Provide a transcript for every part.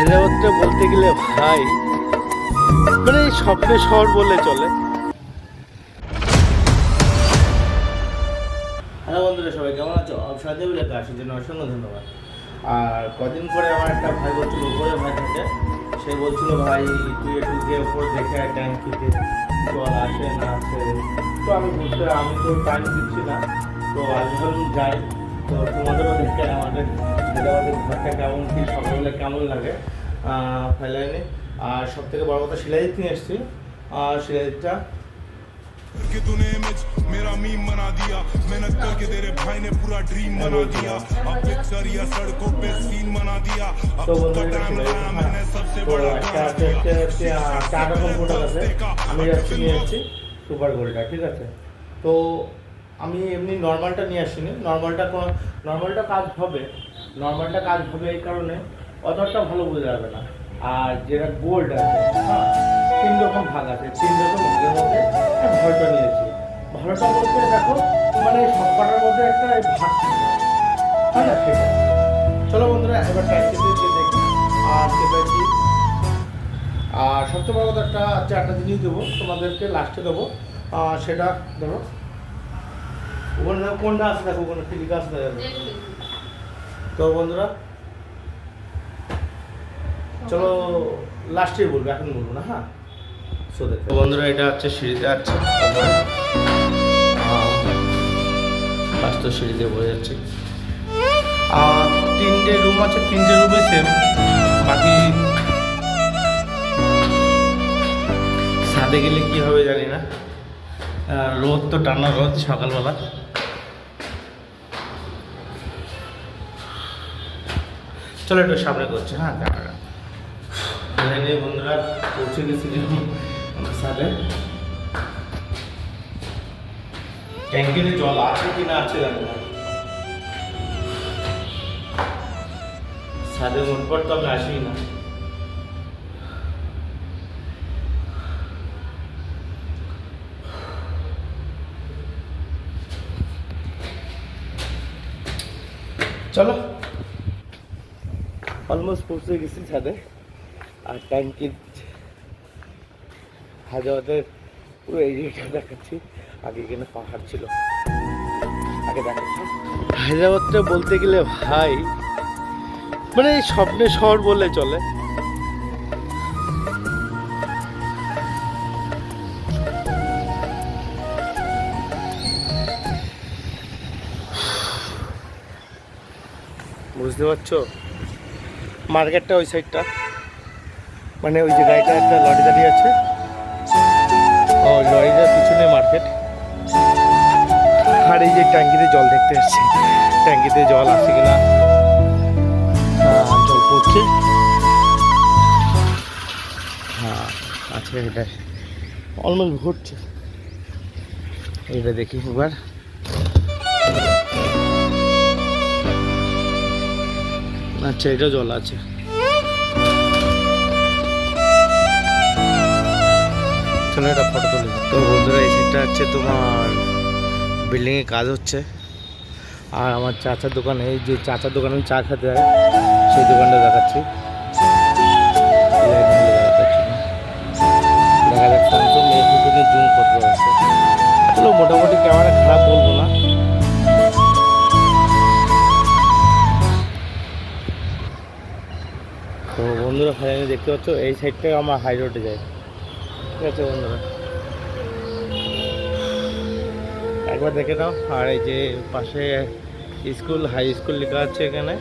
হায়দ্রাবাদটা বলতে গেলে ভাই মানে স্বপ্নের শহর বললে চলে। হ্যালো বন্ধুরা, সবাই কেমন আছো? অবসাদে লেখা আসার জন্য অসংখ্য ধন্যবাদ। আর কদিন পরে আমার একটা ভাই বলছিল, উপরে ভাই থাকে, সে বলছিল ভাই তুই একটু গিয়ে উপর দেখে ট্যাঙ্কিতে জল আসে না আসে। তো আমি তো টাইম দিচ্ছি না, তো আজ ভাবলাম যাই। তো তোমাদেরও দেখে আমাদের ঘরটা কেমন কি সকালবেলা কেমন লাগে ফেলাইনি। আর সব থেকে বড় কথা শিলাজিৎ নিয়ে এসেছি। আর শিলাজিৎটা कि तूने इमेज मेरा मीम बना दिया, मेहनत करके तेरे भाई ने पूरा ड्रीम बना दिया, अब पिक्चर या सड़कों पे सीन बना दिया, अब तो टाइम लगाया मैंने सबसे बड़ा চার রকম প্রোডাক্ট আছে। আমি যাচ্ছি নিয়ে এসেছি সুপার গোল্ডটা, ঠিক আছে? তো আমি এমনি নর্মালটা নিয়ে আসিনি। নর্মালটা কাজ হবে, এই কারণে অতটা ভালো বোঝা যাবে না। আর যেটা গোল্ড আছে, হ্যাঁ, 3 রকম ভাগ আছে। 3 রকম ভাগের মধ্যে ভালোটা নিয়েছি। ভালোটা বলতে দেখো মানে সবকটার মধ্যে একটা ভাগ, হয় না সেটা। চলো বন্ধুরা, এবার ট্যাঙ্কিতে দেখি আর সেটা কি। আর সবচেয়ে বড় কথা একটা জিনিস দেবো তোমাদেরকে, লাস্টে দেবো। সেটা ধরো ওখানে দেখো কোনটা আছে, দেখো ওখানে ফিলিকা আছে। তো বন্ধুরা চলো লাস্টেই বলবো, এখন বলবো না। হ্যাঁ, সো দেখো বন্ধুরা, এটা হচ্ছে সিঁড়িতে আছে। ফার্স্ট সিঁড়িতে বয়ে যাচ্ছে। আর 3টে রুম আছে, 3টে রুমে সেম। বাকি ছাদে গেলে কি হবে জানি না, রোদ তো টানা রোদ সকালবেলা। চলো একটু সামনে করছে। হ্যাঁ, ক্যামেরা নিয়ে বন্ধুরা পৌঁছে গেছি ছাদে। ট্যাঙ্কিতে জল আছে কি না আছে জানি না। ছাদে মোটপট তো আমি আসি না। চলো অলমোস্ট পৌঁছে গেছি ছাদে। আর ট্যাঙ্কির হায়দ্রাবাদের পুরো এরিয়াটা দেখাচ্ছি। আগে এখানে পাহাড় ছিল, আগে দেখাচ্ছি। হায়দ্রাবাদটা বলতে গেলে ভাই মানে স্বপ্নের শহর বললে চলে। বুঝতে পারছো? মার্কেটটা ওই সাইডটা, মানে ওই যে গাড়িটা একটা লরি দাঁড়িয়ে আছে, ও লরিটার পিছনে মার্কেট। আর এই যে ট্যাঙ্কিতে জল দেখতে এসেছি, ট্যাঙ্কিতে জল আছে কিনা। জল পড়ছে, হ্যাঁ আছে। এটা অলমোস্ট ভরছে। এটা দেখি এবার। আচ্ছা, এটা জল আছে। চলো একটা ফটো তুলি। তো বন্ধুরা, এই সিটটা হচ্ছে তোমার বিল্ডিংয়ে কাজ হচ্ছে। আর আমার চাচার দোকান, এই যে চাচার দোকানে চা খেতে হয়, সেই দোকানটা দেখাচ্ছি। দেখা যাক স্যামসাং A15 জুম কত আছে। চলো মোটামুটি ক্যামেরা খারাপ বলবো না। তো বন্ধুরা ফাইনালি দেখতে পাচ্ছ এই সাইডটাই আমার হাই রোডে যায়, ঠিক আছে বন্ধুরা? একবার দেখে নাও। আর এই যে পাশে স্কুল, হাই স্কুল লেখা আছে এখানে।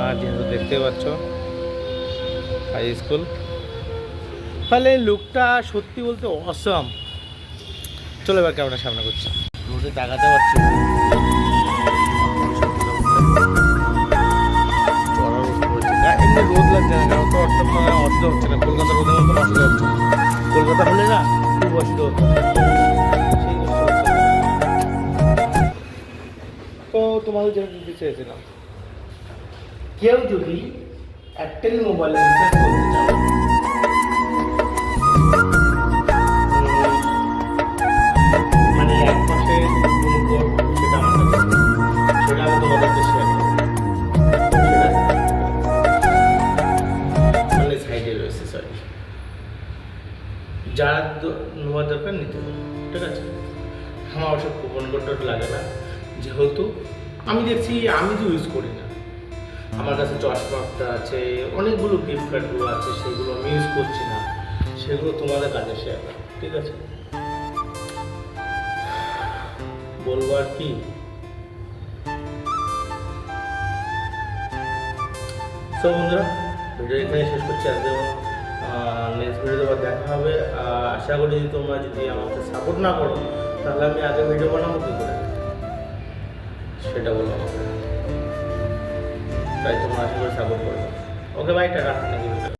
আর যেহেতু দেখতে পাচ্ছ হাই স্কুল, তাহলে লুকটা সত্যি বলতে অসম। চলো এবার ক্যামেরা সামনে করছি। রোডে তাকাতে পারছি না, এমনি রোদ লাগছে না, কারণ তো অর্থাৎ মানে অসুবিধা হচ্ছে না। কলকাতা রোদের মতন অসুবিধা হচ্ছে না। কলকাতা হলে না খুব অসুবিধা হচ্ছে। তো তোমাদের যেটা দিতে চেয়েছিলাম, কেউ যদি এয়ারটেল মোবাইলে রিচার্জ করতে চাও, মানে এক মাসে সেটা আমি তোমাদেরকে শেয়ার করবো। যার নেওয়ার দরকার নিতে পারো, ঠিক আছে। আমার ওসব কুপন কোড লাগে না, যেহেতু আমি দেখছি আমি তো ইউজ করি না। আমার কাছে চশমাটা আছে, অনেকগুলো গিফট কার্ডগুলো আছে, সেগুলো আমি ইউজ করছি না, সেগুলো তোমাদের কাছে শেয়ার করো, ঠিক আছে। বলবো আর কি, সো বন্ধুরা ভিডিও এখানে শেষ করছি আজকে। নেক্সট ভিডিওতে আবার দেখা হবে। আশা করি তোমরা যদি আমাকে সাপোর্ট না করো তাহলে আমি আগে ভিডিও বানাবো কী করে, সেটা বলো আমাকে। তাই তোমরা আশা করে সাপোর্ট করবে। ওকে ভাই, টাটা।